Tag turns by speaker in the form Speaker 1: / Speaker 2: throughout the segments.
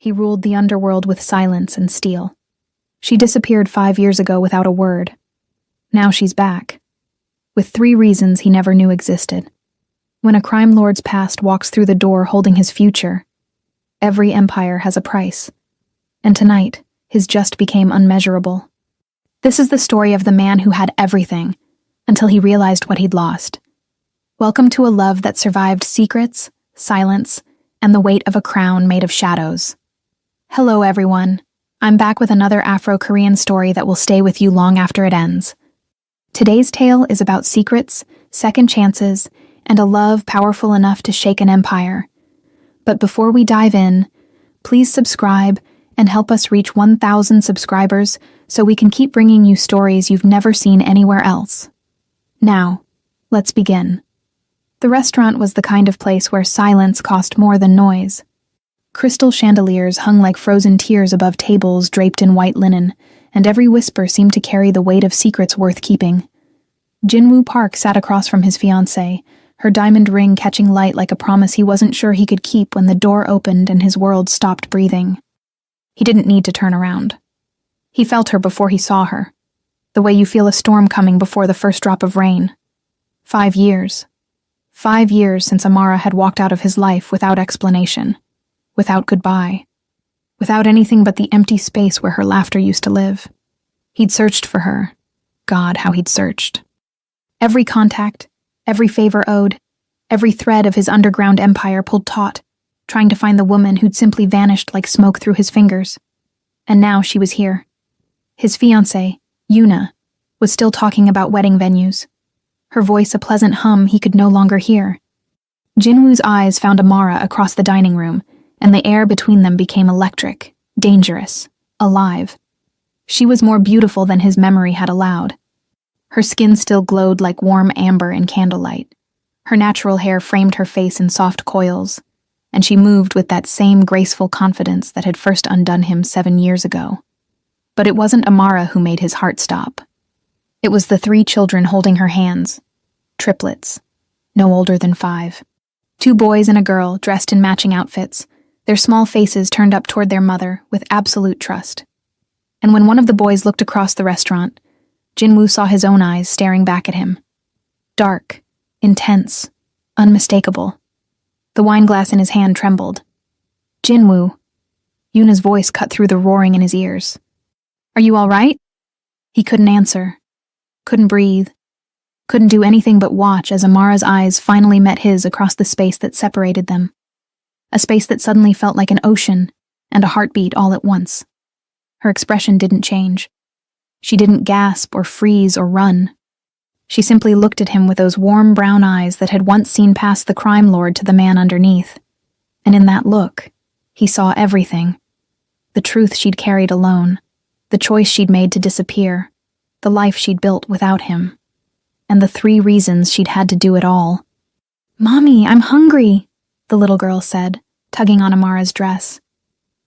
Speaker 1: He ruled the underworld with silence and steel. She disappeared 5 years ago without a word. Now she's back, with 3 reasons he never knew existed. When a crime lord's past walks through the door holding his future, every empire has a price. And tonight, his just became unmeasurable. This is the story of the man who had everything, until he realized what he'd lost. Welcome to a love that survived secrets, silence, and the weight of a crown made of shadows. Hello, everyone. I'm back with another Afro-Korean story that will stay with you long after it ends. Today's tale is about secrets, second chances, and a love powerful enough to shake an empire. But before we dive in, please subscribe and help us reach 1,000 subscribers so we can keep bringing you stories you've never seen anywhere else. Now, let's begin. The restaurant was the kind of place where silence cost more than noise. Crystal chandeliers hung like frozen tears above tables draped in white linen, and every whisper seemed to carry the weight of secrets worth keeping. Jinwoo Park sat across from his fiancée, her diamond ring catching light like a promise he wasn't sure he could keep when the door opened and his world stopped breathing. He didn't need to turn around. He felt her before he saw her, the way you feel a storm coming before the first drop of rain. 5 years. 5 years since Amara had walked out of his life without explanation, without goodbye, without anything but the empty space where her laughter used to live. He'd searched for her. God, how he'd searched. Every contact, every favor owed, every thread of his underground empire pulled taut, trying to find the woman who'd simply vanished like smoke through his fingers. And now she was here. His fiancée, Yuna, was still talking about wedding venues, her voice a pleasant hum he could no longer hear. Jinwoo's eyes found Amara across the dining room, and the air between them became electric, dangerous, alive. She was more beautiful than his memory had allowed. Her skin still glowed like warm amber in candlelight. Her natural hair framed her face in soft coils, and she moved with that same graceful confidence that had first undone him 7 years ago. But it wasn't Amara who made his heart stop. It was the 3 children holding her hands. Triplets, no older than 5. 2 boys and a girl dressed in matching outfits, their small faces turned up toward their mother with absolute trust. And when one of the boys looked across the restaurant, Jinwoo saw his own eyes staring back at him. Dark, intense, unmistakable. The wine glass in his hand trembled. Jinwoo. Yuna's voice cut through the roaring in his ears. Are you all right? He couldn't answer. Couldn't breathe. Couldn't do anything but watch as Amara's eyes finally met his across the space that separated them. A space that suddenly felt like an ocean and a heartbeat all at once. Her expression didn't change. She didn't gasp or freeze or run. She simply looked at him with those warm brown eyes that had once seen past the crime lord to the man underneath. And in that look, he saw everything. The truth she'd carried alone, the choice she'd made to disappear, the life she'd built without him, and the 3 reasons she'd had to do it all. "Mommy, I'm hungry," the little girl said, tugging on Amara's dress.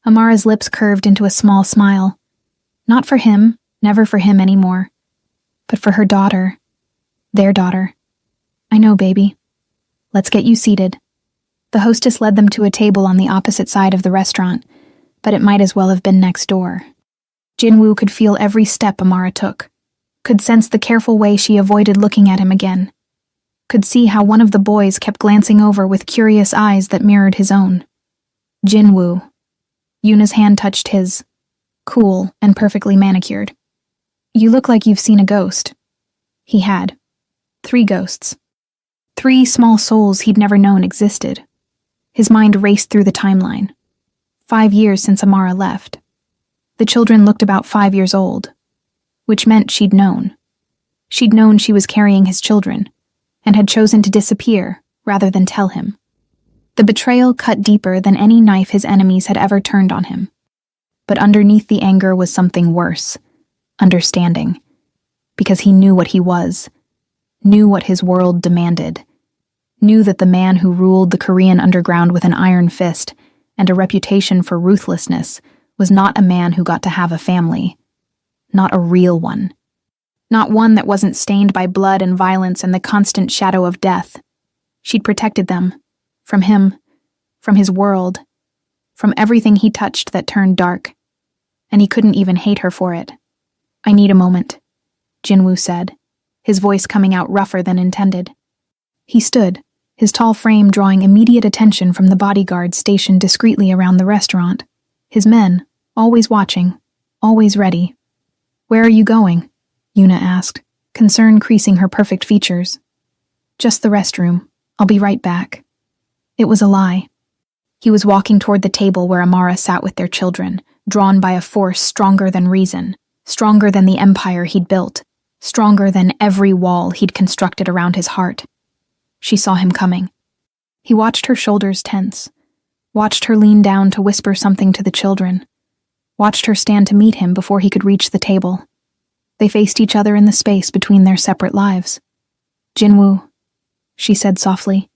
Speaker 1: Amara's lips curved into a small smile. Not for him, never for him anymore, but for her daughter. Their daughter. "I know, baby. Let's get you seated." The hostess led them to a table on the opposite side of the restaurant, but it might as well have been next door. Jinwoo could feel every step Amara took, could sense the careful way she avoided looking at him again, could see how one of the boys kept glancing over with curious eyes that mirrored his own. Jinwoo. Yuna's hand touched his, cool and perfectly manicured. "You look like you've seen a ghost." He had. 3 ghosts. 3 small souls he'd never known existed. His mind raced through the timeline. 5 years since Amara left. The children looked about 5 years old, which meant she'd known. She'd known she was carrying his children, and had chosen to disappear rather than tell him. The betrayal cut deeper than any knife his enemies had ever turned on him. But underneath the anger was something worse, understanding, because he knew what he was, knew what his world demanded, knew that the man who ruled the Korean underground with an iron fist and a reputation for ruthlessness was not a man who got to have a family, not a real one, not one that wasn't stained by blood and violence and the constant shadow of death. She'd protected them, from him, from his world, from everything he touched that turned dark, and he couldn't even hate her for it. "I need a moment," Jinwoo said, his voice coming out rougher than intended. He stood, his tall frame drawing immediate attention from the bodyguards stationed discreetly around the restaurant, his men, always watching, always ready. "Where are you going?" Yuna asked, concern creasing her perfect features. "Just the restroom. I'll be right back." It was a lie. He was walking toward the table where Amara sat with their children, drawn by a force stronger than reason, stronger than the empire he'd built, stronger than every wall he'd constructed around his heart. She saw him coming. He watched her shoulders tense, watched her lean down to whisper something to the children, watched her stand to meet him before he could reach the table. They faced each other in the space between their separate lives. "Jinwoo," she said softly,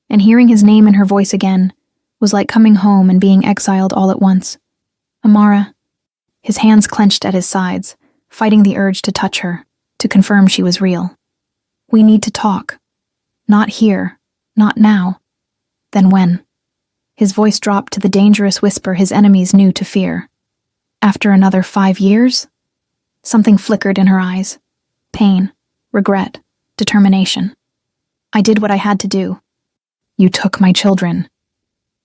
Speaker 1: and hearing his name in her voice again was like coming home and being exiled all at once. "Amara." His hands clenched at his sides, fighting the urge to touch her, to confirm she was real. "We need to talk. Not here, not now. Then when?" His voice dropped to the dangerous whisper his enemies knew to fear. "After another 5 years?" Something flickered in her eyes. Pain, regret, determination. "I did what I had to do." "You took my children."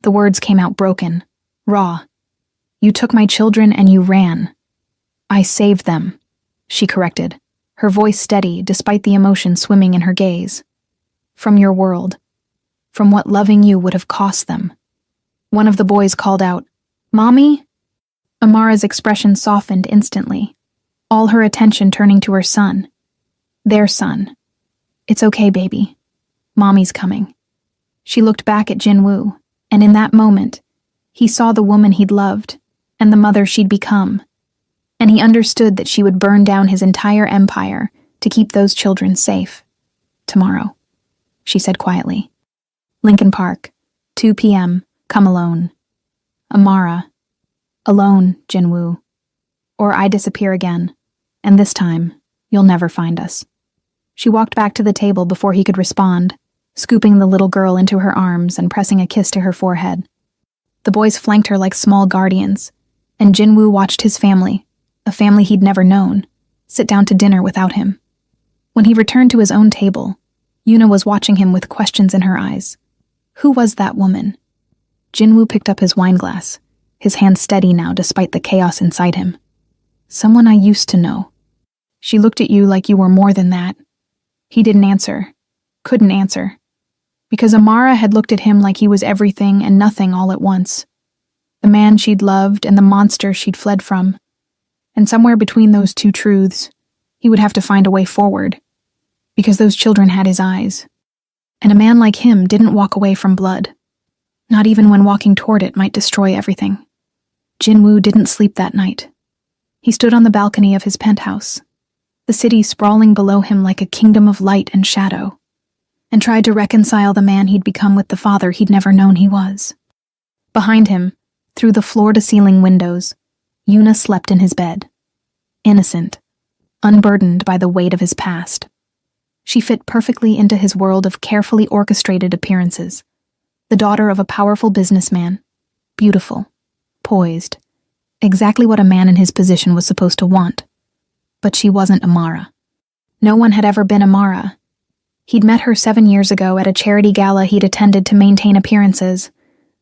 Speaker 1: The words came out broken, raw. "You took my children and you ran." "I saved them," she corrected, her voice steady despite the emotion swimming in her gaze. "From your world. From what loving you would have cost them." One of the boys called out, "Mommy?" Amara's expression softened instantly, all her attention turning to her son. Their son. "It's okay, baby. Mommy's coming." She looked back at Jinwoo, and in that moment, he saw the woman he'd loved and the mother she'd become, and he understood that she would burn down his entire empire to keep those children safe. "Tomorrow," she said quietly. "Lincoln Park, 2 p.m., come alone." "Amara." "Alone, Jinwoo. Or I disappear again, and this time, you'll never find us." She walked back to the table before he could respond, scooping the little girl into her arms and pressing a kiss to her forehead. The boys flanked her like small guardians, and Jinwoo watched his family, a family he'd never known, sit down to dinner without him. When he returned to his own table, Yuna was watching him with questions in her eyes. Who was that woman? Jinwoo picked up his wineglass, his hand steady now despite the chaos inside him. "Someone I used to know." "She looked at you like you were more than that." He didn't answer, couldn't answer, because Amara had looked at him like he was everything and nothing all at once. The man she'd loved and the monster she'd fled from. And somewhere between those two truths, he would have to find a way forward, because those children had his eyes. And a man like him didn't walk away from blood, not even when walking toward it might destroy everything. Jinwoo didn't sleep that night. He stood on the balcony of his penthouse, the city sprawling below him like a kingdom of light and shadow, and tried to reconcile the man he'd become with the father he'd never known he was. Behind him, through the floor-to-ceiling windows, Yuna slept in his bed, innocent, unburdened by the weight of his past. She fit perfectly into his world of carefully orchestrated appearances, the daughter of a powerful businessman, beautiful, poised, exactly what a man in his position was supposed to want. But she wasn't Amara. No one had ever been Amara. He'd met her 7 years ago at a charity gala he'd attended to maintain appearances,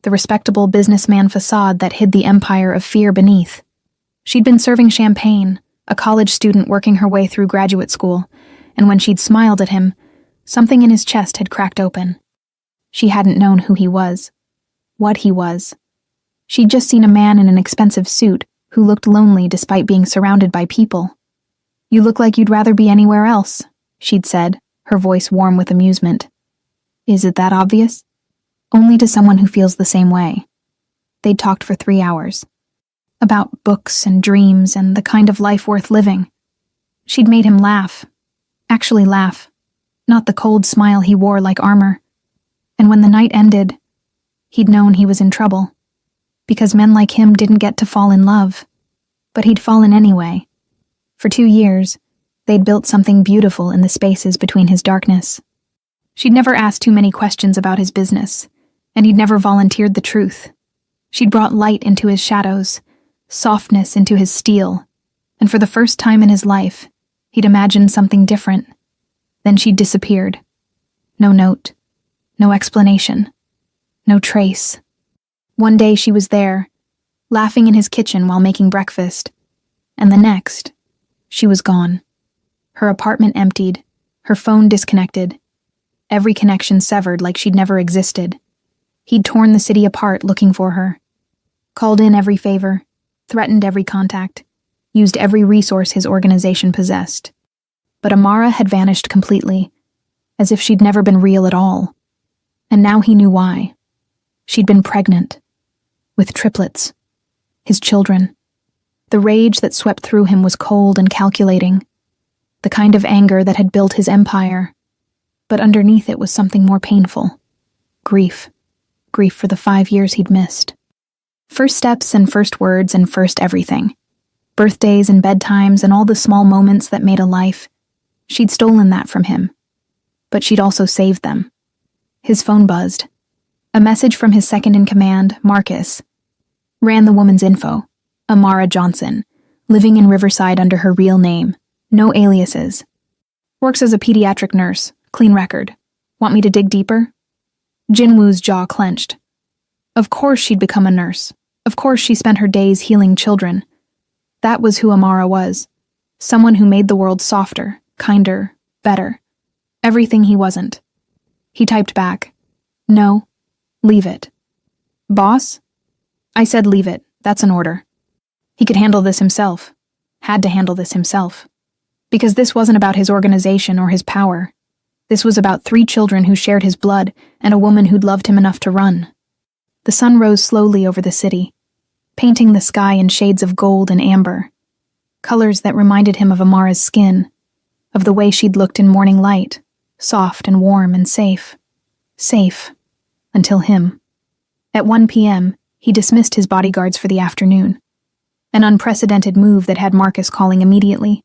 Speaker 1: the respectable businessman facade that hid the empire of fear beneath. She'd been serving champagne, a college student working her way through graduate school, and when she'd smiled at him, something in his chest had cracked open. She hadn't known who he was, what he was. She'd just seen a man in an expensive suit who looked lonely despite being surrounded by people. "You look like you'd rather be anywhere else," she'd said, her voice warm with amusement. "Is it that obvious?" Only to someone who feels the same way. They'd talked for 3 hours. About books and dreams and the kind of life worth living. She'd made him laugh. Actually laugh. Not the cold smile he wore like armor. And when the night ended, he'd known he was in trouble. Because men like him didn't get to fall in love. But he'd fallen anyway. For 2 years, they'd built something beautiful in the spaces between his darkness. She'd never asked too many questions about his business, and he'd never volunteered the truth. She'd brought light into his shadows, softness into his steel, and for the first time in his life, he'd imagined something different. Then she'd disappeared. No note, no explanation, no trace. One day she was there, laughing in his kitchen while making breakfast, and the next, she was gone. Her apartment emptied, her phone disconnected, every connection severed like she'd never existed. He'd torn the city apart looking for her, called in every favor, threatened every contact, used every resource his organization possessed. But Amara had vanished completely, as if she'd never been real at all. And now he knew why. She'd been pregnant, with triplets, his children. The rage that swept through him was cold and calculating, the kind of anger that had built his empire. But underneath it was something more painful. Grief. Grief for the 5 years he'd missed. First steps and first words and first everything. Birthdays and bedtimes and all the small moments that made a life. She'd stolen that from him. But she'd also saved them. His phone buzzed. A message from his second-in-command, Marcus. Ran the woman's info. Amara Johnson, living in Riverside under her real name. No aliases. Works as a pediatric nurse. Clean record. Want me to dig deeper? Jinwoo's jaw clenched. Of course she'd become a nurse. Of course she spent her days healing children. That was who Amara was. Someone who made the world softer, kinder, better. Everything he wasn't. He typed back. No. Leave it. Boss? I said leave it. That's an order. He could handle this himself. Had to handle this himself. Because this wasn't about his organization or his power. This was about 3 children who shared his blood and a woman who'd loved him enough to run. The sun rose slowly over the city, painting the sky in shades of gold and amber, colors that reminded him of Amara's skin, of the way she'd looked in morning light, soft and warm and safe. Safe. Until him. At 1 p.m., he dismissed his bodyguards for the afternoon. An unprecedented move that had Marcus calling immediately.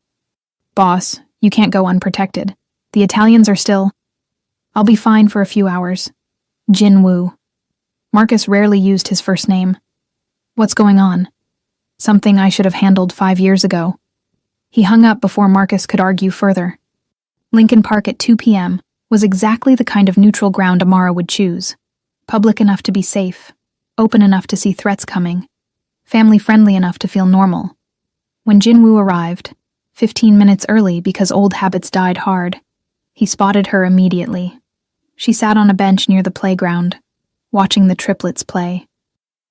Speaker 1: Boss, you can't go unprotected. The Italians are still... I'll be fine for a few hours. Jinwoo. Marcus rarely used his first name. What's going on? Something I should have handled 5 years ago. He hung up before Marcus could argue further. Lincoln Park at 2 p.m. was exactly the kind of neutral ground Amara would choose. Public enough to be safe, open enough to see threats coming, family-friendly enough to feel normal. When Jinwoo arrived, 15 minutes early because old habits died hard, he spotted her immediately. She sat on a bench near the playground, watching the triplets play.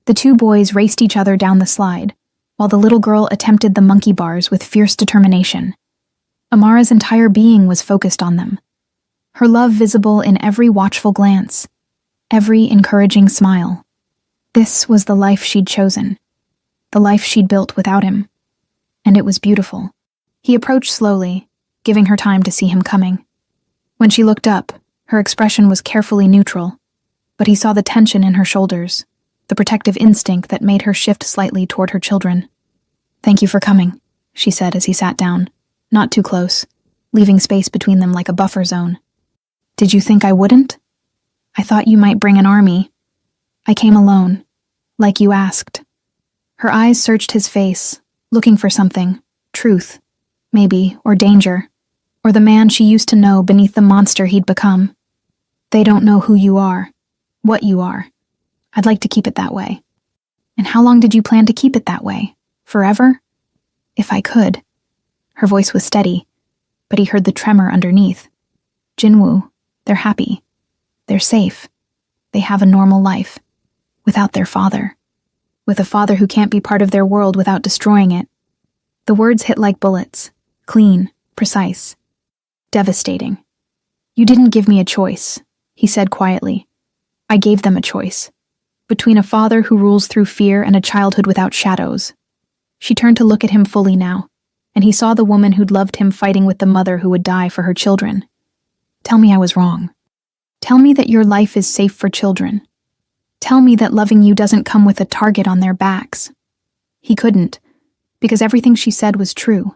Speaker 1: The 2 boys raced each other down the slide, while the little girl attempted the monkey bars with fierce determination. Amara's entire being was focused on them, her love visible in every watchful glance, every encouraging smile. This was the life she'd chosen, the life she'd built without him. And it was beautiful. He approached slowly, giving her time to see him coming. When she looked up, her expression was carefully neutral, but he saw the tension in her shoulders, the protective instinct that made her shift slightly toward her children. Thank you for coming, she said as he sat down, not too close, leaving space between them like a buffer zone. Did you think I wouldn't? I thought you might bring an army. I came alone, like you asked. Her eyes searched his face, looking for something, truth, maybe, or danger, or the man she used to know beneath the monster he'd become. They don't know who you are, what you are. I'd like to keep it that way. And how long did you plan to keep it that way? Forever? If I could. Her voice was steady, but he heard the tremor underneath. Jinwoo, they're happy. They're safe. They have a normal life. Without their father. With a father who can't be part of their world without destroying it. The words hit like bullets. Clean, precise. Devastating. You didn't give me a choice, he said quietly. I gave them a choice. Between a father who rules through fear and a childhood without shadows. She turned to look at him fully now, and he saw the woman who'd loved him fighting with the mother who would die for her children. Tell me I was wrong. Tell me that your life is safe for children. Tell me that loving you doesn't come with a target on their backs. He couldn't, because everything she said was true.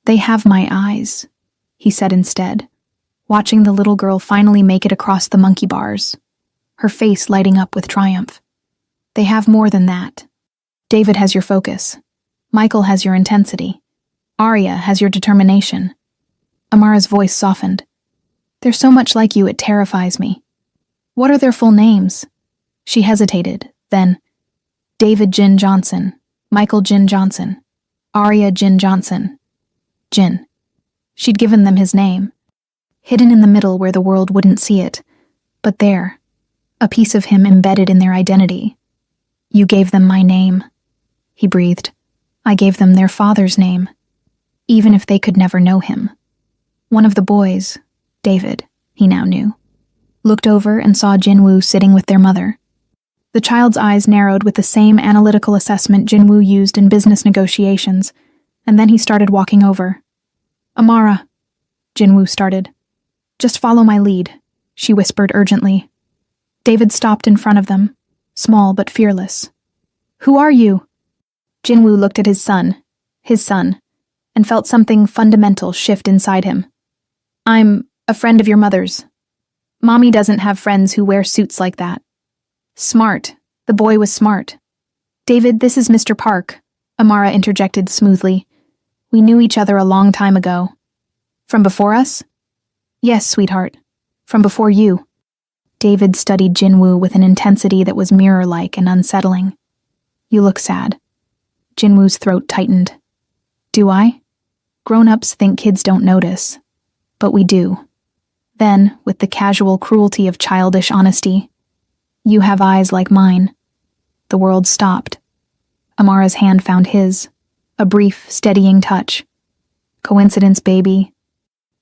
Speaker 1: They have my eyes, he said instead, watching the little girl finally make it across the monkey bars, her face lighting up with triumph. They have more than that. David has your focus. Michael has your intensity. Arya has your determination. Amara's voice softened. They're so much like you, it terrifies me. What are their full names? She hesitated, then, David Jin Johnson, Michael Jin Johnson, Arya Jin Johnson. Jin. She'd given them his name, hidden in the middle where the world wouldn't see it, but there, a piece of him embedded in their identity. You gave them my name, he breathed. I gave them their father's name, even if they could never know him. One of the boys, David, he now knew, looked over and saw Jinwoo sitting with their mother. The child's eyes narrowed with the same analytical assessment Jinwoo used in business negotiations, and then he started walking over. Amara, Jinwoo started. Just follow my lead, she whispered urgently. David stopped in front of them, small but fearless. Who are you? Jinwoo looked at his son, and felt something fundamental shift inside him. I'm a friend of your mother's. Mommy doesn't have friends who wear suits like that. Smart. The boy was smart. David, this is Mr. Park, Amara interjected smoothly. We knew each other a long time ago. From before us? Yes, sweetheart. From before you. David studied Jinwoo with an intensity that was mirror-like and unsettling. You look sad. Jinwoo's throat tightened. Do I? Grown-ups think kids don't notice. But we do. Then, with the casual cruelty of childish honesty, you have eyes like mine. The world stopped. Amara's hand found his, a brief, steadying touch. Coincidence, baby.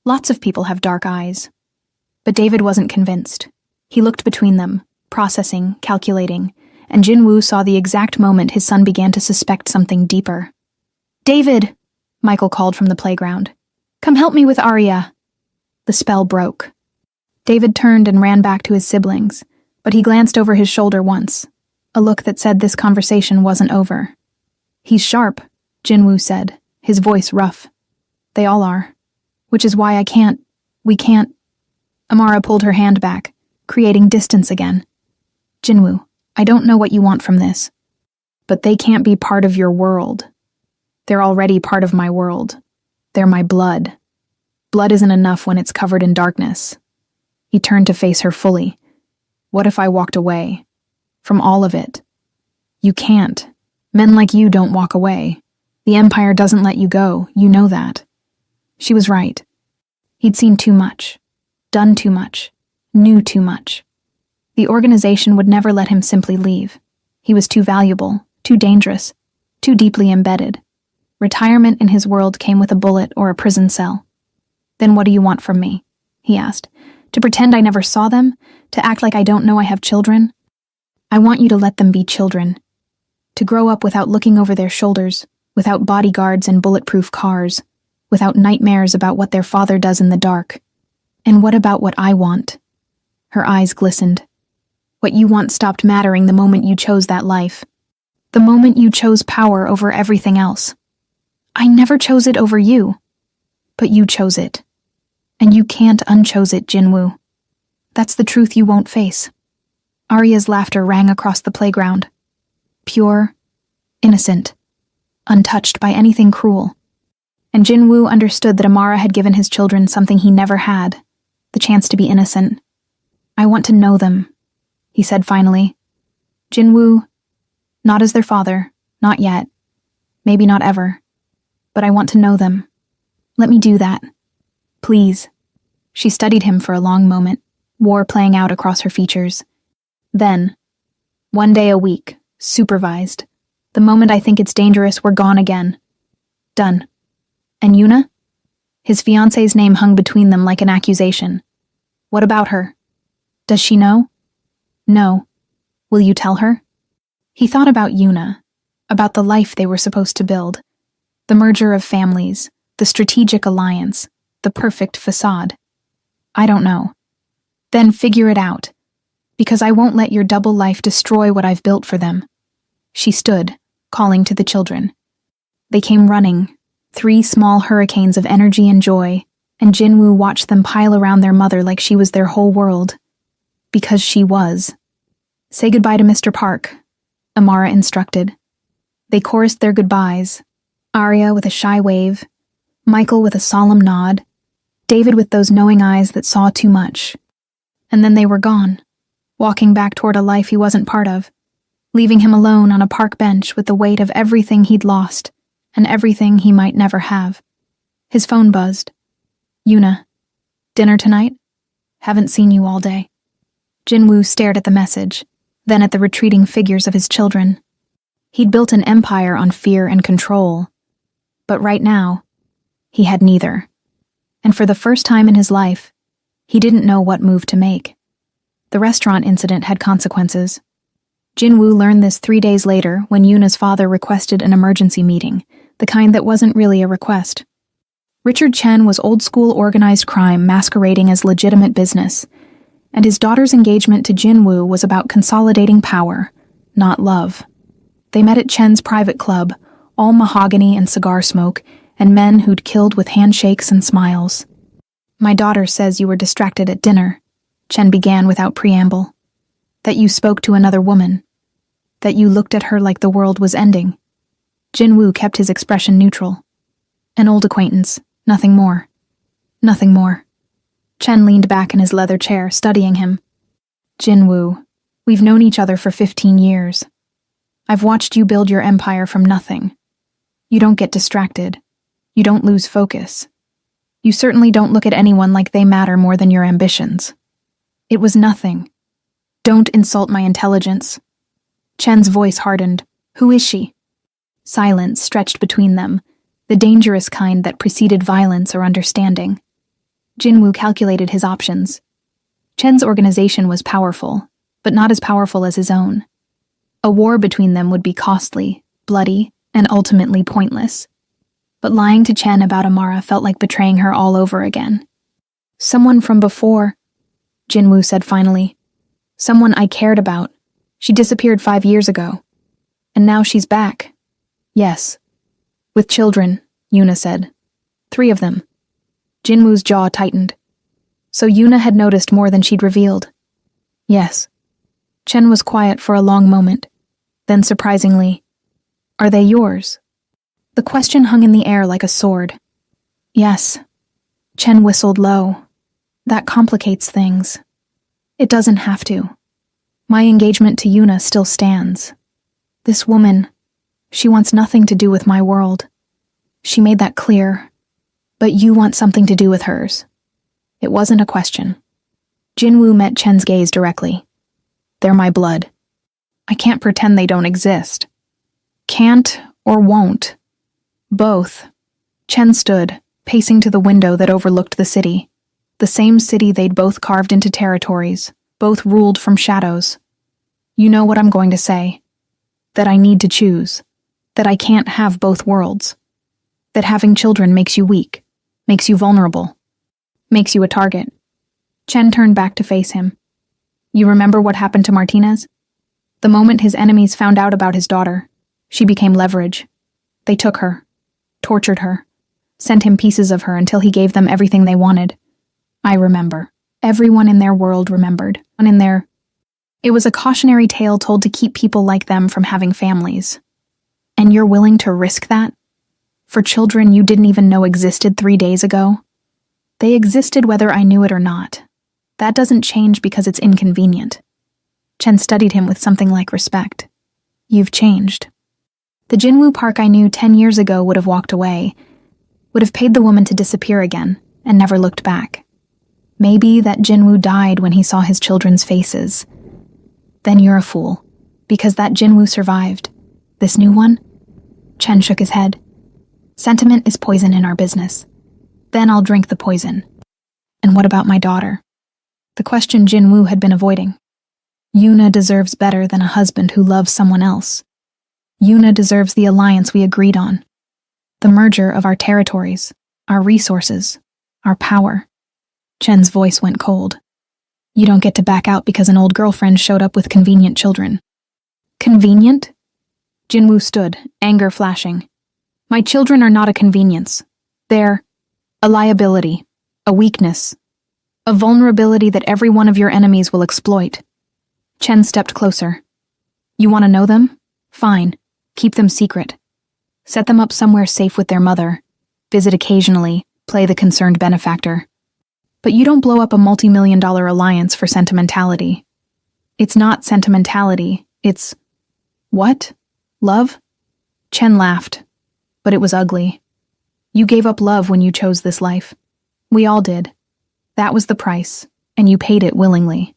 Speaker 1: Lots of people have dark eyes. But David wasn't convinced. He looked between them, processing, calculating, and Jinwoo saw the exact moment his son began to suspect something deeper. David! Michael called from the playground. Come help me with Arya. The spell broke. David turned and ran back to his siblings, but he glanced over his shoulder once, a look that said this conversation wasn't over. He's sharp, Jinwoo said, his voice rough. They all are. Which is why we can't. Amara pulled her hand back, creating distance again. Jinwoo, I don't know what you want from this, but they can't be part of your world. They're already part of my world. They're my blood. Blood isn't enough when it's covered in darkness. He turned to face her fully. What if I walked away? From all of it? You can't. Men like you don't walk away. The Empire doesn't let you go, you know that. She was right. He'd seen too much, done too much, knew too much. The organization would never let him simply leave. He was too valuable, too dangerous, too deeply embedded. Retirement in his world came with a bullet or a prison cell. Then what do you want from me? He asked. To pretend I never saw them? To act like I don't know I have children? I want you to let them be children. To grow up without looking over their shoulders, without bodyguards and bulletproof cars, without nightmares about what their father does in the dark. And what about what I want? Her eyes glistened. What you want stopped mattering the moment you chose that life. The moment you chose power over everything else. I never chose it over you. But you chose it. And you can't unchose it, Jinwoo. That's the truth you won't face. Arya's laughter rang across the playground. Pure, innocent, untouched by anything cruel. And Jinwoo understood that Amara had given his children something he never had, the chance to be innocent. I want to know them, he said finally. Jinwoo, not as their father, not yet, maybe not ever, but I want to know them. Let me do that. Please. She studied him for a long moment, war playing out across her features. Then, one day a week, supervised. The moment I think it's dangerous, we're gone again. Done. And Yuna? His fiancée's name hung between them like an accusation. What about her? Does she know? No. Will you tell her? He thought about Yuna, about the life they were supposed to build, the merger of families, the strategic alliance, the perfect facade. I don't know. Then figure it out, because I won't let your double life destroy what I've built for them. She stood, calling to the children. They came running, 3 small hurricanes of energy and joy, and Jinwoo watched them pile around their mother like she was their whole world. Because she was. Say goodbye to Mr. Park. Amara instructed. They chorused their goodbyes, Arya with a shy wave, Michael with a solemn nod, David with those knowing eyes that saw too much. And then they were gone, walking back toward a life he wasn't part of, leaving him alone on a park bench with the weight of everything he'd lost and everything he might never have. His phone buzzed. Yuna, dinner tonight? Haven't seen you all day. Jinwoo stared at the message, then at the retreating figures of his children. He'd built an empire on fear and control, but right now, he had neither. And for the first time in his life, he didn't know what move to make. The restaurant incident had consequences. Jinwoo learned this 3 days later when Yuna's father requested an emergency meeting, the kind that wasn't really a request. Richard Chen was old-school organized crime masquerading as legitimate business, and his daughter's engagement to Jinwoo was about consolidating power, not love. They met at Chen's private club, all mahogany and cigar smoke, and men who'd killed with handshakes and smiles. My daughter says you were distracted at dinner, Chen began without preamble. That you spoke to another woman. That you looked at her like the world was ending. Jinwoo kept his expression neutral. An old acquaintance, nothing more. Nothing more. Chen leaned back in his leather chair, studying him. Jinwoo, we've known each other for 15 years. I've watched you build your empire from nothing. You don't get distracted. You don't lose focus. You certainly don't look at anyone like they matter more than your ambitions. It was nothing. Don't insult my intelligence. Chen's voice hardened. Who is she? Silence stretched between them, the dangerous kind that preceded violence or understanding. Jinwoo calculated his options. Chen's organization was powerful, but not as powerful as his own. A war between them would be costly, bloody, and ultimately pointless. But lying to Chen about Amara felt like betraying her all over again. Someone from before, Jinwoo said finally. Someone I cared about. She disappeared 5 years ago. And now she's back. Yes. With children, Yuna said. 3 of them. Jinwoo's jaw tightened. So Yuna had noticed more than she'd revealed. Yes. Chen was quiet for a long moment. Then surprisingly, are they yours? The question hung in the air like a sword. Yes. Chen whistled low. That complicates things. It doesn't have to. My engagement to Yuna still stands. This woman, she wants nothing to do with my world. She made that clear. But you want something to do with hers. It wasn't a question. Jinwoo met Chen's gaze directly. They're my blood. I can't pretend they don't exist. Can't or won't. Both. Chen stood, pacing to the window that overlooked the city. The same city they'd both carved into territories, both ruled from shadows. You know what I'm going to say. That I need to choose. That I can't have both worlds. That having children makes you weak, makes you vulnerable, makes you a target. Chen turned back to face him. You remember what happened to Martinez? The moment his enemies found out about his daughter, she became leverage. They took her, tortured her, sent him pieces of her until he gave them everything they wanted. I remember. Everyone in their world remembered. It was a cautionary tale told to keep people like them from having families. And you're willing to risk that? For children you didn't even know existed 3 days ago? They existed whether I knew it or not. That doesn't change because it's inconvenient. Chen studied him with something like respect. You've changed. The Jinwoo Park I knew 10 years ago would have walked away, would have paid the woman to disappear again, and never looked back. Maybe that Jinwoo died when he saw his children's faces. Then you're a fool, because that Jinwoo survived. This new one? Chen shook his head. Sentiment is poison in our business. Then I'll drink the poison. And what about my daughter? The question Jinwoo had been avoiding. Yuna deserves better than a husband who loves someone else. Yuna deserves the alliance we agreed on. The merger of our territories, our resources, our power. Chen's voice went cold. You don't get to back out because an old girlfriend showed up with convenient children. Convenient? Jinwoo stood, anger flashing. My children are not a convenience. They're a liability, a weakness, a vulnerability that every one of your enemies will exploit. Chen stepped closer. You want to know them? Fine. Keep them secret. Set them up somewhere safe with their mother. Visit occasionally. Play the concerned benefactor. But you don't blow up a multi-million-dollar alliance for sentimentality. It's not sentimentality. It's... What? Love? Chen laughed. But it was ugly. You gave up love when you chose this life. We all did. That was the price, and you paid it willingly.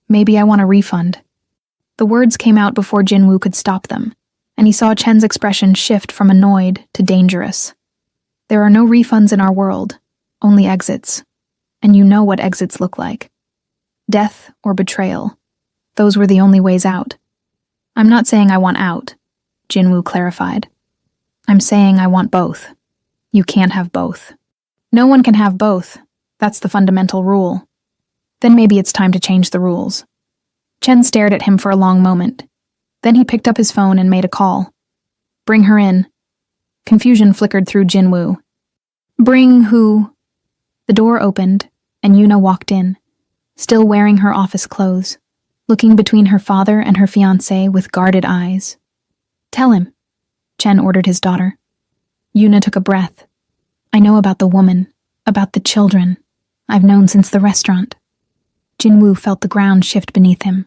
Speaker 1: Maybe I want a refund. The words came out before Jinwoo could stop them, and he saw Chen's expression shift from annoyed to dangerous. There are no refunds in our world, only exits. And you know what exits look like. Death or betrayal. Those were the only ways out. I'm not saying I want out, Jinwoo clarified. I'm saying I want both. You can't have both. No one can have both. That's the fundamental rule. Then maybe it's time to change the rules. Chen stared at him for a long moment. Then he picked up his phone and made a call. Bring her in. Confusion flickered through Jinwoo. Bring who? The door opened, and Yuna walked in, still wearing her office clothes, looking between her father and her fiancée with guarded eyes. Tell him, Chen ordered his daughter. Yuna took a breath. I know about the woman, about the children. I've known since the restaurant. Jinwoo felt the ground shift beneath him.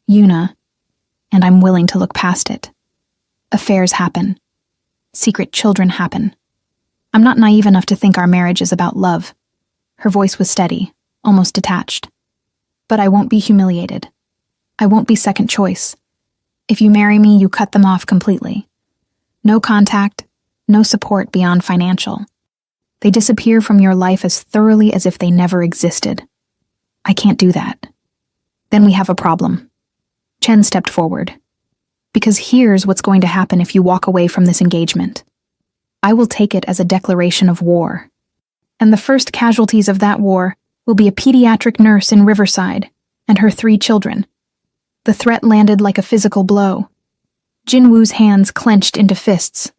Speaker 1: Yuna, and I'm willing to look past it. Affairs happen. Secret children happen. I'm not naive enough to think our marriage is about love. Her voice was steady, almost detached. But I won't be humiliated. I won't be second choice. If you marry me, you cut them off completely. No contact, no support beyond financial. They disappear from your life as thoroughly as if they never existed. I can't do that. Then we have a problem. Chen stepped forward. Because here's what's going to happen if you walk away from this engagement. I will take it as a declaration of war. And the first casualties of that war will be a pediatric nurse in Riverside and her 3 children. The threat landed like a physical blow. Jinwoo's hands clenched into fists.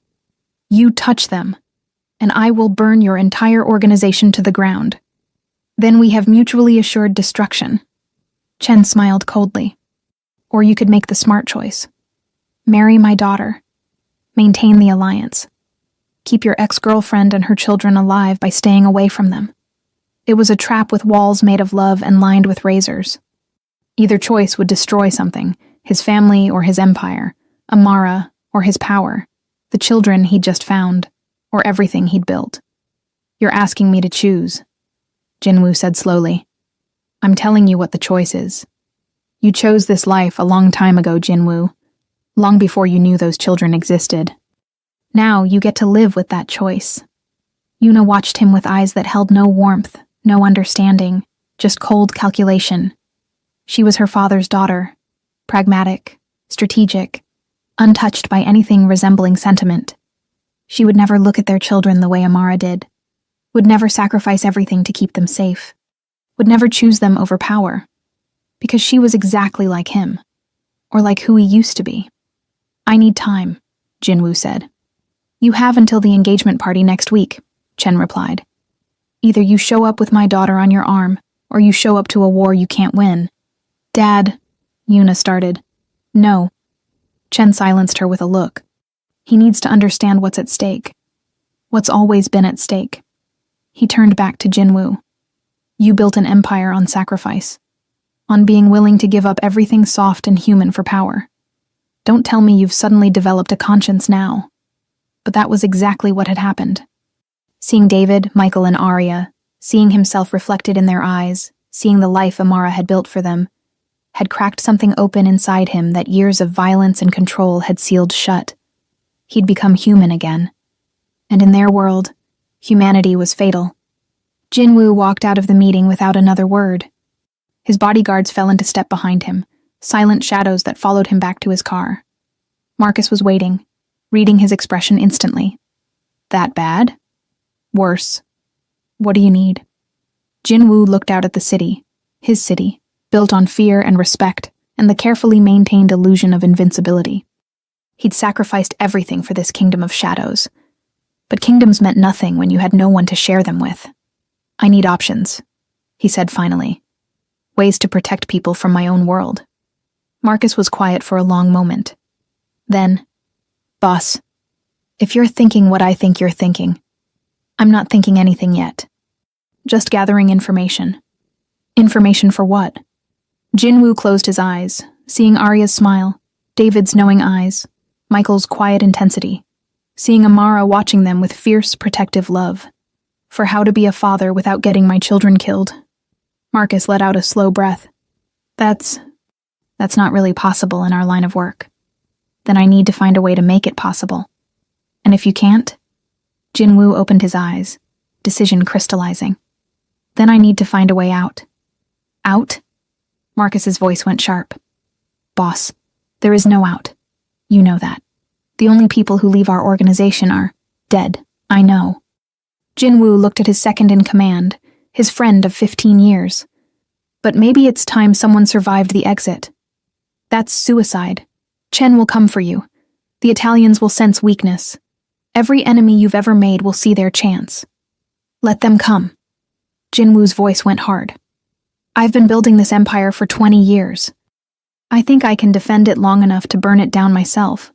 Speaker 1: You touch them, and I will burn your entire organization to the ground. Then we have mutually assured destruction. Chen smiled coldly. Or you could make the smart choice. Marry my daughter. Maintain the alliance. Keep your ex-girlfriend and her children alive by staying away from them. It was a trap with walls made of love and lined with razors. Either choice would destroy something, his family or his empire, Amara or his power, the children he'd just found, or everything he'd built. You're asking me to choose, Jinwoo said slowly. I'm telling you what the choice is. You chose this life a long time ago, Jinwoo, long before you knew those children existed. Now you get to live with that choice. Yuna watched him with eyes that held no warmth, no understanding, just cold calculation. She was her father's daughter, pragmatic, strategic, untouched by anything resembling sentiment. She would never look at their children the way Amara did, would never sacrifice everything to keep them safe, would never choose them over power, because she was exactly like him, or like who he used to be. I need time, Jinwoo said. You have until the engagement party next week, Chen replied. Either you show up with my daughter on your arm, or you show up to a war you can't win. Dad, Yuna started. No. Chen silenced her with a look. He needs to understand what's at stake. What's always been at stake. He turned back to Jinwoo. You built an empire on sacrifice. On being willing to give up everything soft and human for power. Don't tell me you've suddenly developed a conscience now. But that was exactly what had happened. Seeing David, Michael, and Arya, seeing himself reflected in their eyes, seeing the life Amara had built for them, had cracked something open inside him that years of violence and control had sealed shut. He'd become human again. And in their world, humanity was fatal. Jinwoo walked out of the meeting without another word. His bodyguards fell into step behind him, silent shadows that followed him back to his car. Marcus was waiting, reading his expression instantly. That bad? Worse. What do you need? Jinwoo looked out at the city, his city, built on fear and respect and the carefully maintained illusion of invincibility. He'd sacrificed everything for this kingdom of shadows. But kingdoms meant nothing when you had no one to share them with. I need options, he said finally. Ways to protect people from my own world. Marcus was quiet for a long moment. Then, "Boss, if you're thinking what I think you're thinking, I'm not thinking anything yet. Just gathering information." Information for what? Jinwoo closed his eyes, seeing Arya's smile, David's knowing eyes, Michael's quiet intensity, seeing Amara watching them with fierce, protective love. For how to be a father without getting my children killed. Marcus let out a slow breath. That's not really possible in our line of work. Then I need to find a way to make it possible. And if you can't? Jinwoo opened his eyes, decision crystallizing. Then I need to find a way out. Out? Marcus's voice went sharp. Boss, there is no out. You know that. The only people who leave our organization are dead, I know. Jinwoo looked at his second in command, his friend of 15 years. But maybe it's time someone survived the exit. That's suicide. Chen will come for you. The Italians will sense weakness. Every enemy you've ever made will see their chance. Let them come. Jinwoo's voice went hard. I've been building this empire for 20 years. I think I can defend it long enough to burn it down myself.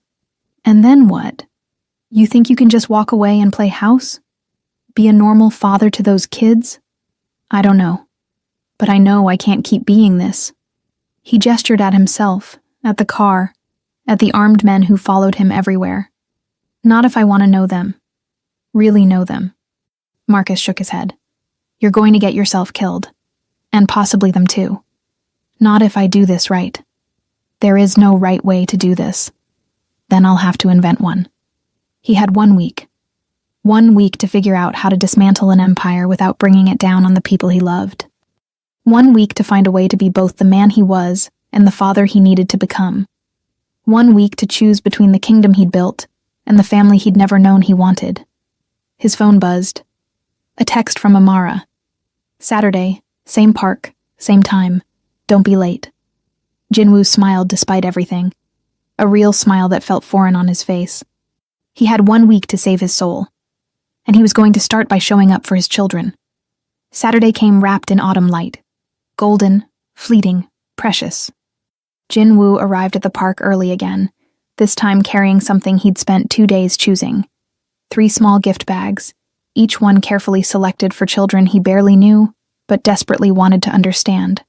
Speaker 1: And then what? You think you can just walk away and play house? Be a normal father to those kids? I don't know. But I know I can't keep being this. He gestured at himself, at the car, at the armed men who followed him everywhere. Not if I want to know them. Really know them. Marcus shook his head. You're going to get yourself killed. And possibly them too. Not if I do this right. There is no right way to do this. Then I'll have to invent one. He had 1 week. 1 week to figure out how to dismantle an empire without bringing it down on the people he loved. 1 week to find a way to be both the man he was and the father he needed to become. 1 week to choose between the kingdom he'd built and the family he'd never known he wanted. His phone buzzed. A text from Amara. Saturday, same park, same time. Don't be late. Jinwoo smiled despite everything. A real smile that felt foreign on his face. He had 1 week to save his soul. And he was going to start by showing up for his children. Saturday came wrapped in autumn light. Golden, fleeting, precious. Jinwoo arrived at the park early again, this time carrying something he'd spent 2 days choosing. 3 small gift bags, each one carefully selected for children he barely knew, but desperately wanted to understand.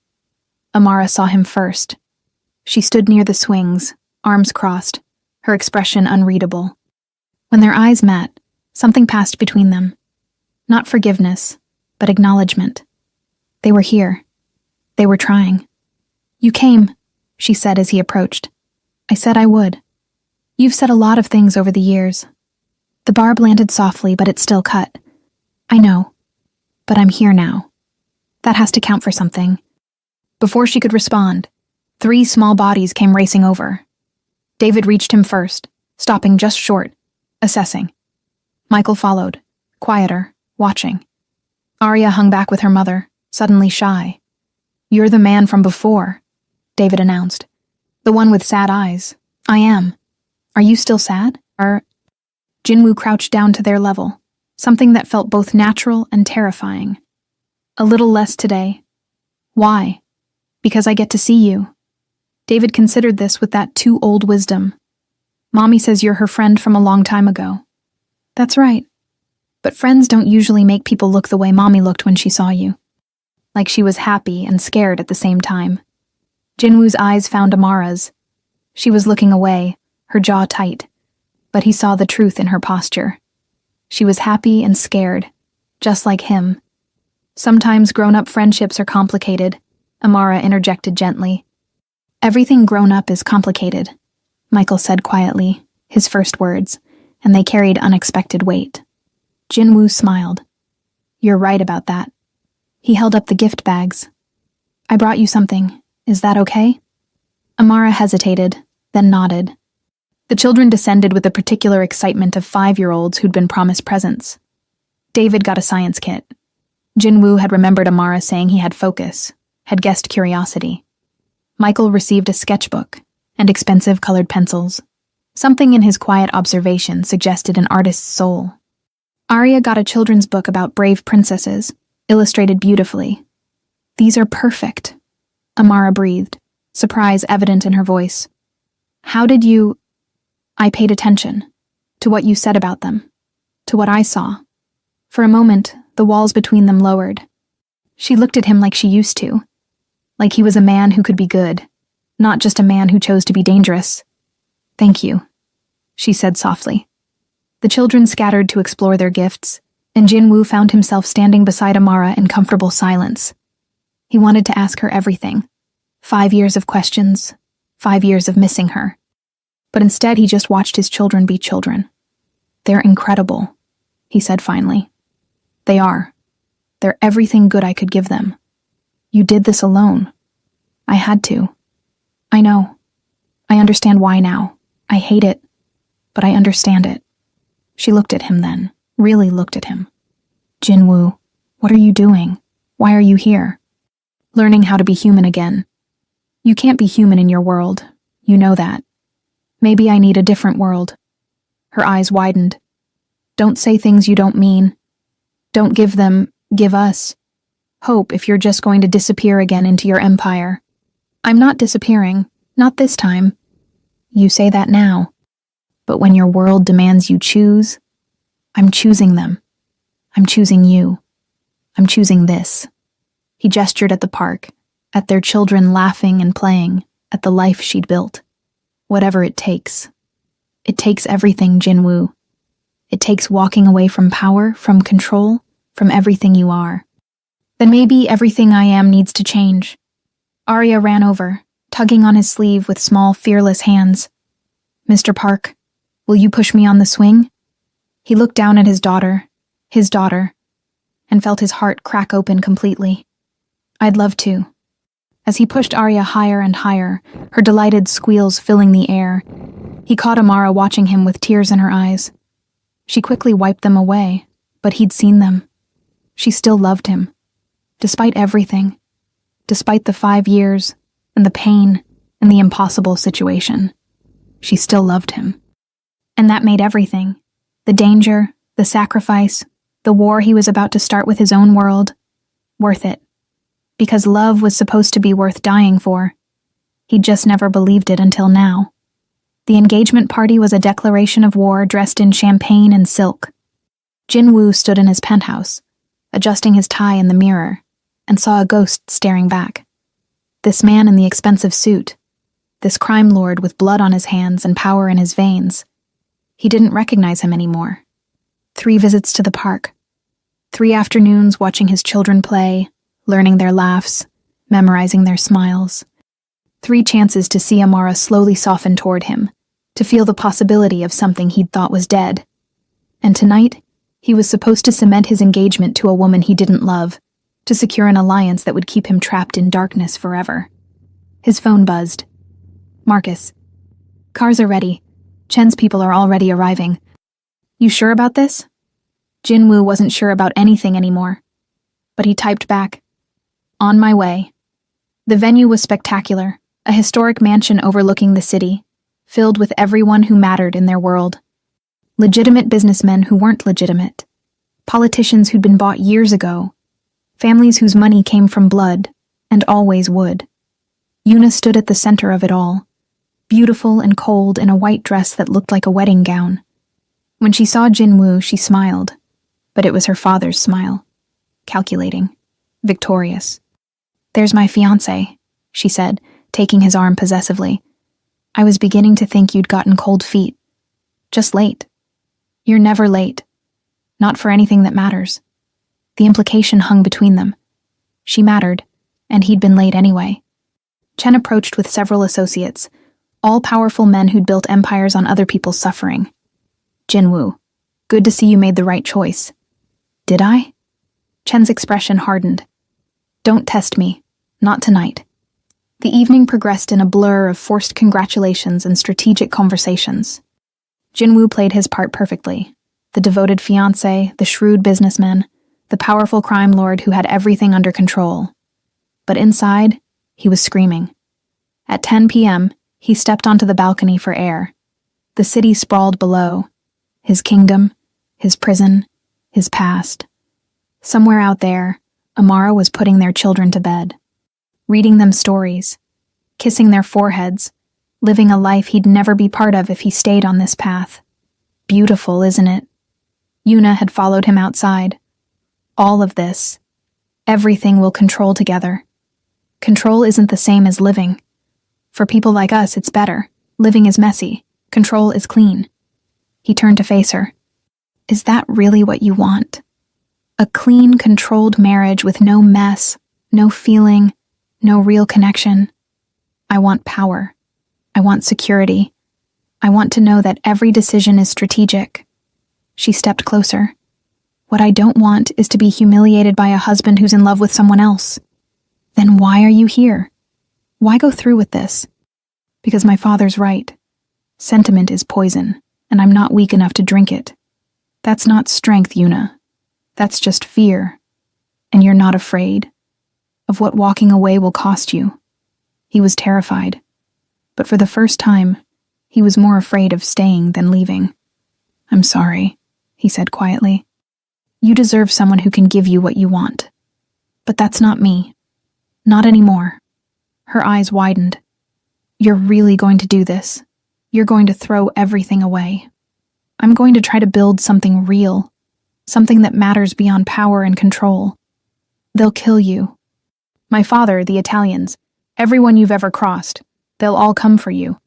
Speaker 1: Amara saw him first. She stood near the swings, arms crossed, her expression unreadable. When their eyes met, something passed between them. Not forgiveness, but acknowledgement. They were here. They were trying. You came, she said as he approached. I said I would. You've said a lot of things over the years. The barb landed softly, but it still cut. I know. But I'm here now. That has to count for something. Before she could respond, 3 small bodies came racing over. David reached him first, stopping just short, assessing. Michael followed, quieter, watching. Arya hung back with her mother, suddenly shy. You're the man from before, David announced. The one with sad eyes. I am. Are you still sad? Jinwoo crouched down to their level, something that felt both natural and terrifying. A little less today. Why? Because I get to see you. David considered this with that too old wisdom. Mommy says you're her friend from a long time ago. That's right. But friends don't usually make people look the way Mommy looked when she saw you. Like she was happy and scared at the same time. Jinwoo's eyes found Amara's. She was looking away, her jaw tight. But he saw the truth in her posture. She was happy and scared, just like him. Sometimes grown-up friendships are complicated, Amara interjected gently. Everything grown up is complicated, Michael said quietly, his first words, and they carried unexpected weight. Jinwoo smiled. You're right about that. He held up the gift bags. I brought you something. Is that okay? Amara hesitated, then nodded. The children descended with the particular excitement of 5-year-olds who'd been promised presents. David got a science kit. Jinwoo had remembered Amara saying he had focus, had guessed curiosity. Michael received a sketchbook and expensive colored pencils. Something in his quiet observation suggested an artist's soul. Arya got a children's book about brave princesses, illustrated beautifully. These are perfect, Amara breathed, surprise evident in her voice. How did you... I paid attention to what you said about them, to what I saw. For a moment, the walls between them lowered. She looked at him like she used to, like he was a man who could be good, not just a man who chose to be dangerous. Thank you, she said softly. The children scattered to explore their gifts, and Jinwoo found himself standing beside Amara in comfortable silence. He wanted to ask her everything. 5 years of questions, 5 years of missing her. But instead he just watched his children be children. They're incredible, he said finally. They are. They're everything good I could give them. You did this alone. I had to. I know. I understand why now. I hate it, but I understand it. She looked at him then, really looked at him. Jinwoo, what are you doing? Why are you here? Learning how to be human again. You can't be human in your world. You know that. Maybe I need a different world. Her eyes widened. Don't say things you don't mean. Don't give us hope if you're just going to disappear again into your empire. I'm not disappearing, not this time. You say that now. But when your world demands you choose, I'm choosing them. I'm choosing you. I'm choosing this. He gestured at the park, at their children laughing and playing, at the life she'd built. Whatever it takes. It takes everything, Jinwoo. It takes walking away from power, from control, from everything you are. Then maybe everything I am needs to change. Arya ran over, tugging on his sleeve with small, fearless hands. Mr. Park, will you push me on the swing? He looked down at his daughter, and felt his heart crack open completely. I'd love to. As he pushed Arya higher and higher, her delighted squeals filling the air, he caught Amara watching him with tears in her eyes. She quickly wiped them away, but he'd seen them. She still loved him. Despite everything. Despite the 5 years, and the pain, and the impossible situation. She still loved him. And that made everything. The danger, the sacrifice, the war he was about to start with his own world, worth it. Because love was supposed to be worth dying for. He'd just never believed it until now. The engagement party was a declaration of war dressed in champagne and silk. Jinwoo stood in his penthouse, adjusting his tie in the mirror, and saw a ghost staring back. This man in the expensive suit, this crime lord with blood on his hands and power in his veins. He didn't recognize him anymore. 3 visits to the park. 3 afternoons watching his children play, learning their laughs, memorizing their smiles. 3 chances to see Amara slowly soften toward him, to feel the possibility of something he'd thought was dead. And tonight, he was supposed to cement his engagement to a woman he didn't love, to secure an alliance that would keep him trapped in darkness forever. His phone buzzed. Marcus. Cars are ready. Chen's people are already arriving. You sure about this? Jinwoo wasn't sure about anything anymore. But he typed back. On my way. The venue was spectacular, a historic mansion overlooking the city, filled with everyone who mattered in their world. Legitimate businessmen who weren't legitimate. Politicians who'd been bought years ago. Families whose money came from blood, and always would. Yuna stood at the center of it all, beautiful and cold in a white dress that looked like a wedding gown. When she saw Jinwoo, she smiled, but it was her father's smile. Calculating. Victorious. There's my fiancé, she said, taking his arm possessively. I was beginning to think you'd gotten cold feet. Just late. You're never late. Not for anything that matters. The implication hung between them. She mattered, and he'd been late anyway. Chen approached with several associates, all powerful men who'd built empires on other people's suffering. Jinwoo, good to see you made the right choice. Did I? Chen's expression hardened. Don't test me. Not tonight. The evening progressed in a blur of forced congratulations and strategic conversations. Jinwoo played his part perfectly. The devoted fiancé, the shrewd businessman, the powerful crime lord who had everything under control. But inside, he was screaming. At 10 p.m., he stepped onto the balcony for air. The city sprawled below. His kingdom, his prison, his past. Somewhere out there, Amara was putting their children to bed, reading them stories, kissing their foreheads, living a life he'd never be part of if he stayed on this path. Beautiful, isn't it? Yuna had followed him outside. All of this, everything will control together. Control isn't the same as living. For people like us, it's better. Living is messy. Control is clean. He turned to face her. Is that really what you want? A clean, controlled marriage with no mess, no feeling, no real connection. I want power. I want security. I want to know that every decision is strategic. She stepped closer. What I don't want is to be humiliated by a husband who's in love with someone else. Then why are you here? Why go through with this? Because my father's right. Sentiment is poison, and I'm not weak enough to drink it. That's not strength, Yuna. That's just fear. And you're not afraid of what walking away will cost you. He was terrified. But for the first time, he was more afraid of staying than leaving. I'm sorry, he said quietly. You deserve someone who can give you what you want. But that's not me. Not anymore. Her eyes widened. You're really going to do this. You're going to throw everything away. I'm going to try to build something real, something that matters beyond power and control. They'll kill you. My father, the Italians, everyone you've ever crossed, they'll all come for you.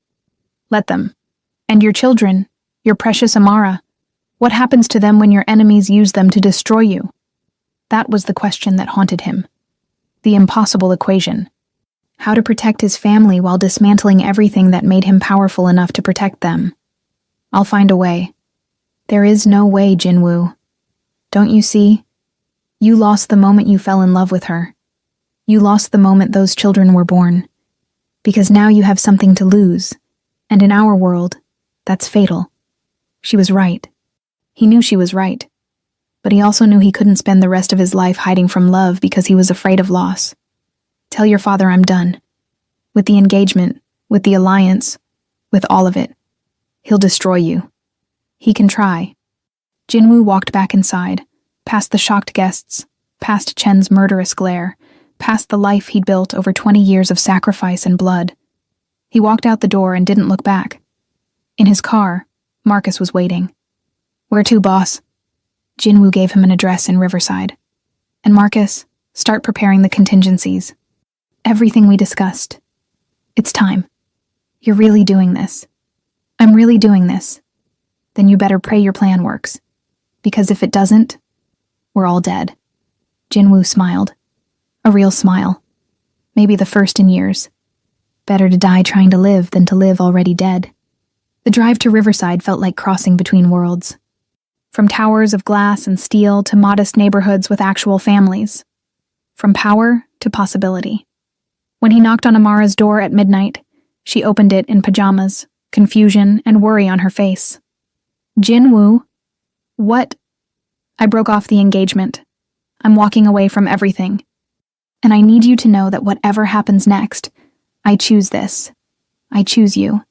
Speaker 1: Let them. And your children, your precious Amara, what happens to them when your enemies use them to destroy you? That was the question that haunted him. The impossible equation. How to protect his family while dismantling everything that made him powerful enough to protect them. I'll find a way. There is no way, Jinwoo. Don't you see? You lost the moment you fell in love with her. You lost the moment those children were born. Because now you have something to lose. And in our world, that's fatal. She was right. He knew she was right. But he also knew he couldn't spend the rest of his life hiding from love because he was afraid of loss. Tell your father I'm done. With the engagement, with the alliance, with all of it. He'll destroy you. He can try. Jinwoo walked back inside, past the shocked guests, past Chen's murderous glare, past the life he'd built over 20 years of sacrifice and blood. He walked out the door and didn't look back. In his car, Marcus was waiting. Where to, boss? Jinwoo gave him an address in Riverside. And Marcus, start preparing the contingencies. Everything we discussed. It's time. You're really doing this. I'm really doing this. Then you better pray your plan works. Because if it doesn't, we're all dead. Jinwoo smiled. A real smile. Maybe the first in years. Better to die trying to live than to live already dead. The drive to Riverside felt like crossing between worlds. From towers of glass and steel to modest neighborhoods with actual families. From power to possibility. When he knocked on Amara's door at midnight, she opened it in pajamas, confusion and worry on her face. Jinwoo, what? I broke off the engagement. I'm walking away from everything. And I need you to know that whatever happens next, I choose this. I choose you.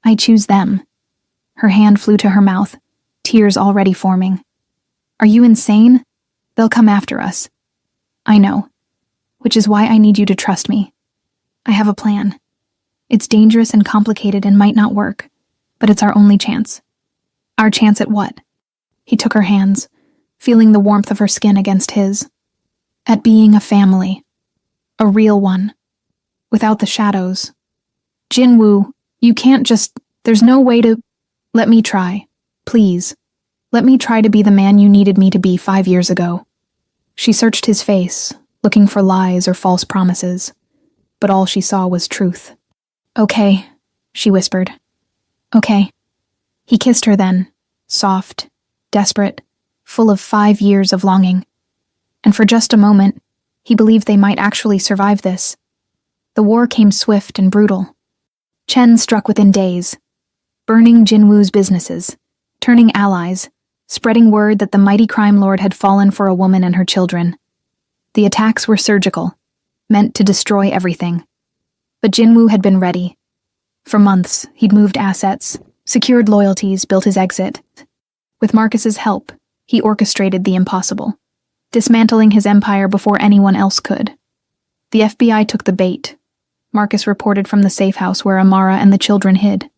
Speaker 1: I choose them. Her hand flew to her mouth, tears already forming. Are you insane? They'll come after us. I know. Which is why I need you to trust me. I have a plan. It's dangerous and complicated and might not work, but it's our only chance. Our chance at what? He took her hands, feeling the warmth of her skin against his. At being a family. A real one. Without the shadows. Jinwoo, you can't just... There's no way to... Let me try. Please. Let me try to be the man you needed me to be 5 years ago. She searched his face, looking for lies or false promises. But all she saw was truth. Okay, she whispered. Okay. He kissed her then, soft, desperate, full of 5 years of longing. And for just a moment, he believed they might actually survive this. The war came swift and brutal. Chen struck within days, burning Jinwoo's businesses, turning allies, spreading word that the mighty crime lord had fallen for a woman and her children. The attacks were surgical, meant to destroy everything. But Jinwoo had been ready. For months, he'd moved assets, secured loyalties, built his exit. With Marcus's help, he orchestrated the impossible, dismantling his empire before anyone else could. The FBI took the bait. Marcus reported from the safe house where Amara and the children hid.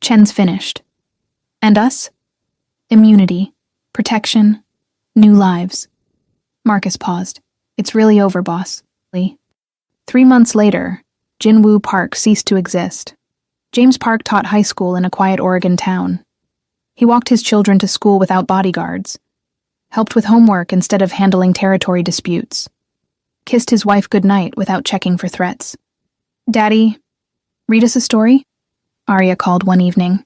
Speaker 1: Chen's finished. And us? Immunity, protection, new lives. Marcus paused. It's really over, boss. 3 months later, Jinwoo Park ceased to exist. James Park taught high school in a quiet Oregon town. He walked his children to school without bodyguards, helped with homework instead of handling territory disputes, kissed his wife goodnight without checking for threats. Daddy, read us a story? Arya called one evening.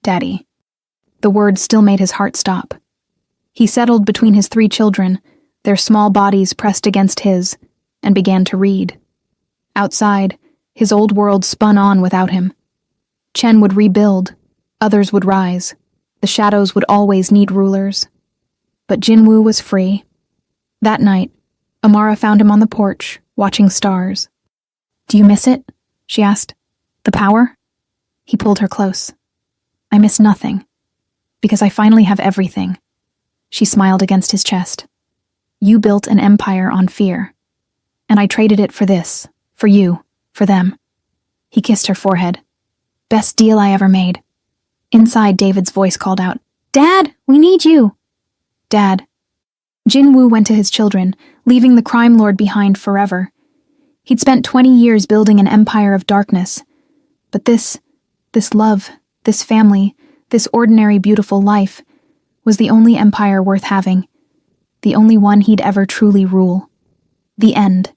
Speaker 1: Daddy. The words still made his heart stop. He settled between his 3 children, their small bodies pressed against his, and began to read. Outside, his old world spun on without him. Chen would rebuild, others would rise. The shadows would always need rulers. But Jinwoo was free. That night, Amara found him on the porch, watching stars. Do you miss it? She asked. The power? He pulled her close. I miss nothing, because I finally have everything. She smiled against his chest. You built an empire on fear, and I traded it for this, for you, for them. He kissed her forehead. Best deal I ever made. Inside, David's voice called out, Dad, we need you. Dad. Jinwoo went to his children, leaving the crime lord behind forever. He'd spent 20 years building an empire of darkness. But this love, this family, this ordinary beautiful life, was the only empire worth having, the only one he'd ever truly rule. The end.